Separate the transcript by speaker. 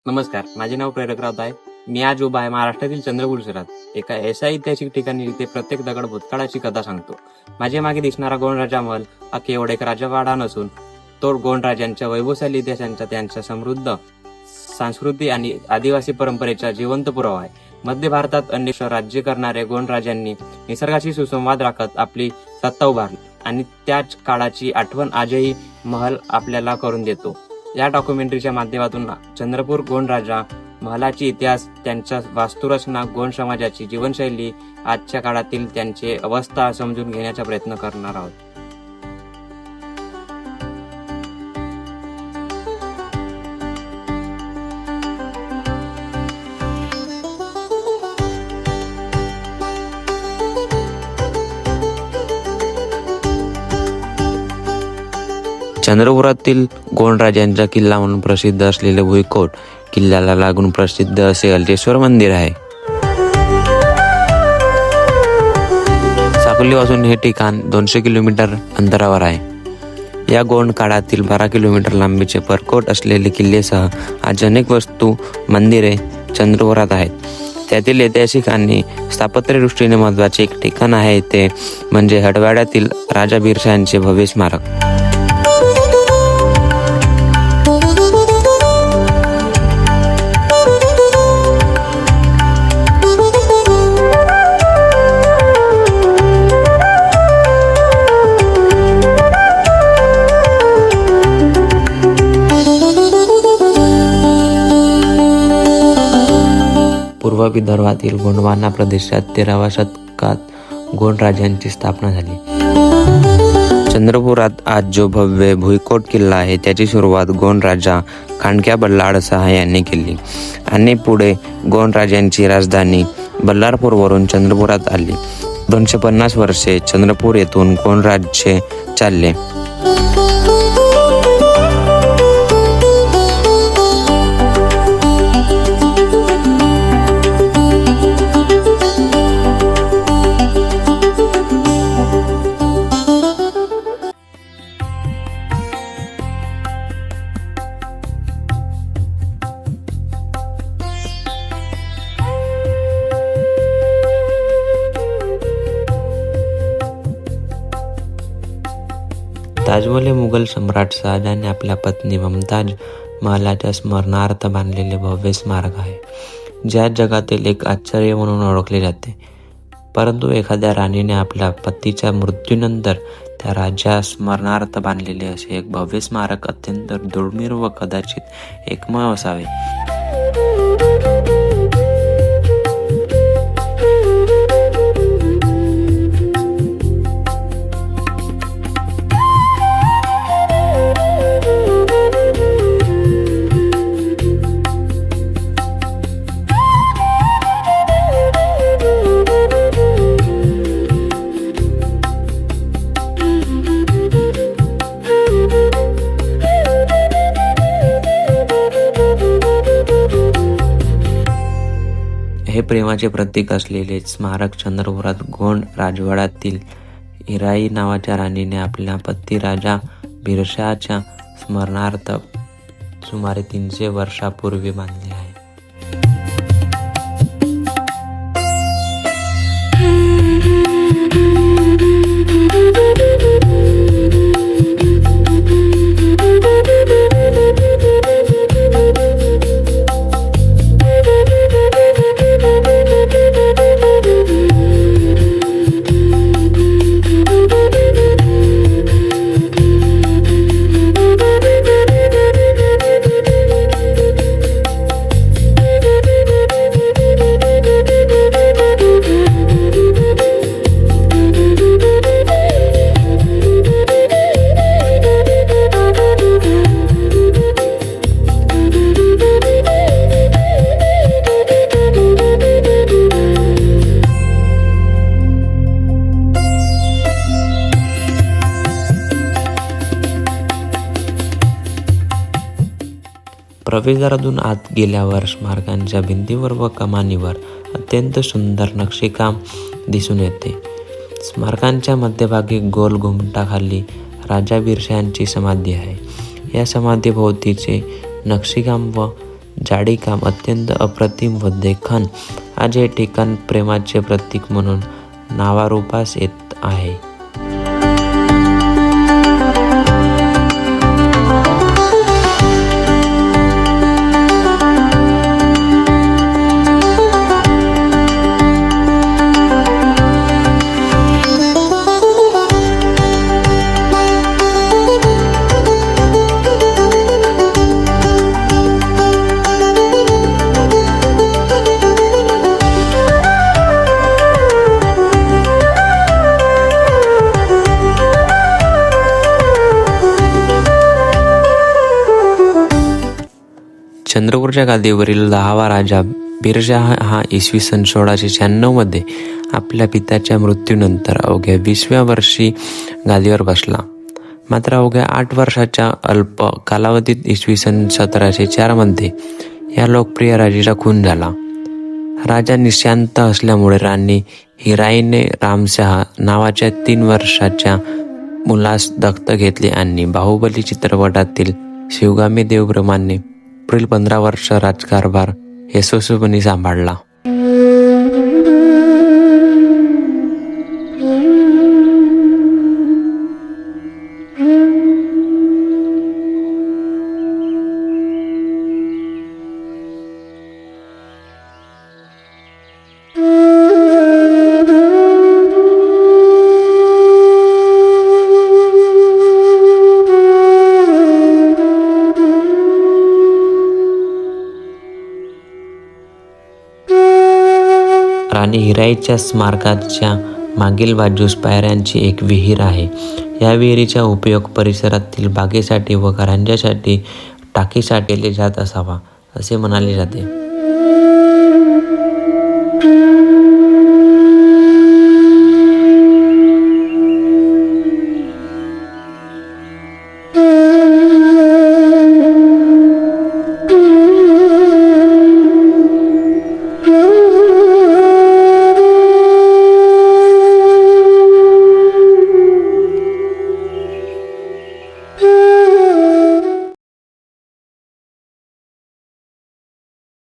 Speaker 1: नमस्कार, माझे नाव प्रेरक राऊत आहे. मी आज उभा आहे महाराष्ट्रातील चंद्रपूर शहरात. एका अशा ऐतिहासिक ठिकाणी जिथे प्रत्येक दगड भूतकाळाची कथा सांगतो. माझ्या मागे दिसणारा गोंडराजा महल हा केवळ एक राजवाडा नसून तो गोंडराजांच्या वैभवशाली इतिहासांचा, त्यांच्या समृद्ध संस्कृती आणि आदिवासी परंपरेचा जिवंत पुरावा आहे. मध्य भारतात अनेक राज्य करणाऱ्या गोंडराजांनी निसर्गाशी सुसंवाद राखत आपली सत्ता उभारली आणि त्याच काळाची आठवण आजही महल आपल्याला करून देतो. या डॉक्युमेंटरीच्या माध्यमातून चंद्रपूर गोंडराजा महलाची इतिहास, त्यांच्या वास्तुरचना, गोंड समाजाची जीवनशैली, आजच्या काळातील त्यांची अवस्था समजून घेण्याचा प्रयत्न करणार आहोत.
Speaker 2: चंद्रपुरातील गोंडराजांचा किल्ला म्हणून प्रसिद्ध असलेले भुईकोट किल्ल्याला लागून प्रसिद्ध असे अल्तेश्वर मंदिर आहे. साकोलीपासून हे ठिकाण 200 किलोमीटर अंतरावर आहे. या गोंड काळातील 12 किलोमीटर लांबीचे परकोट असलेले किल्लेसह आज अनेक वस्तू, मंदिरे चंद्रपुरात आहेत. त्यातील ऐतिहासिक आणि स्थापत्यदृष्टीने महत्त्वाचे एक ठिकाण आहे ते म्हणजे हडवाड्यातील राजा बिरसांचे भव्य स्मारक. पूर्व विदर्भातील गोंडवाना प्रदेशात 13व्या शतकात गोंडराजांची स्थापना झाली. चंद्रपुरात आज जो भव्य भुईकोट किल्ला आहे त्याची सुरुवात गोंडराजा खांडक्या बल्लाळशाह यांनी केली आणि पुढे गोंडराजांची राजधानी बल्लारपूरवरून चंद्रपुरात आली. 250 वर्षे चंद्रपूर येथून गोंडराज्य चालले. ताजमहल हे मुघल सम्राट शहाजहानने आपल्या पत्नी मुमताज महलाच्या स्मरणार्थ बांधलेले भव्य स्मारक आहे, ज्या जगातील एक आश्चर्य म्हणून ओळखले जाते. परंतु एखाद्या राणीने आपल्या पतीच्या मृत्यूनंतर त्या राजा स्मरणार्थ बांधलेले असे एक भव्य स्मारक अत्यंत दुर्मिळ व कदाचित एकमेव असावे. हे प्रेमाचे प्रतीक असलेले स्मारक चंद्रपुरात गोंड राजवाड्यातील इराई नावाच्या राणीने आपल्या पती राजा बिरशाच्या स्मरणार्थ सुमारे 300 वर्षापूर्वी बांधले आहे. प्रवेशद्वारातून आत गेल्यावर स्मारकांच्या भिंतीवर व कमानीवर अत्यंत सुंदर नक्षीकाम दिसून येते. स्मारकांच्या मध्यभागी गोल घुमटाखाली राजा बिरसांची समाधी आहे. या समाधीभोवतीचे नक्षीकाम व जाडीकाम अत्यंत अप्रतिम व देखण आज हे ठिकाण प्रेमाचे प्रतीक म्हणून नावारूपास येत आहे. चंद्रपूरच्या गादीवरील 10वा राजा बिरशाह हा इसवी सन 1696 मध्ये आपल्या पित्याच्या मृत्यूनंतर अवघ्या 20व्या वर्षी गादीवर बसला. मात्र अवघ्या 8 वर्षाच्या अल्प कालावधीत इसवी सन 1704 मध्ये या लोकप्रिय राजाचा खून झाला. राजा निशांत असल्यामुळे राणी हिराईने रामशाह नावाच्या 3 वर्षाच्या मुलास दत्तक घेतले आणि बाहुबली चित्रपटातील शिवगामी देवप्रमाणे पुढील 15 वर्ष राजकारभार यशस्वीपणे सांभाळला. राणी हिराईच्या स्मारकाच्या मागील बाजूस पायऱ्यांची एक विहीर आहे. या विहिरीचा उपयोग परिसरातील बागेसाठी व कारंज्यासाठी टाकीसाठी केले जात असावा असे म्हणाले जाते.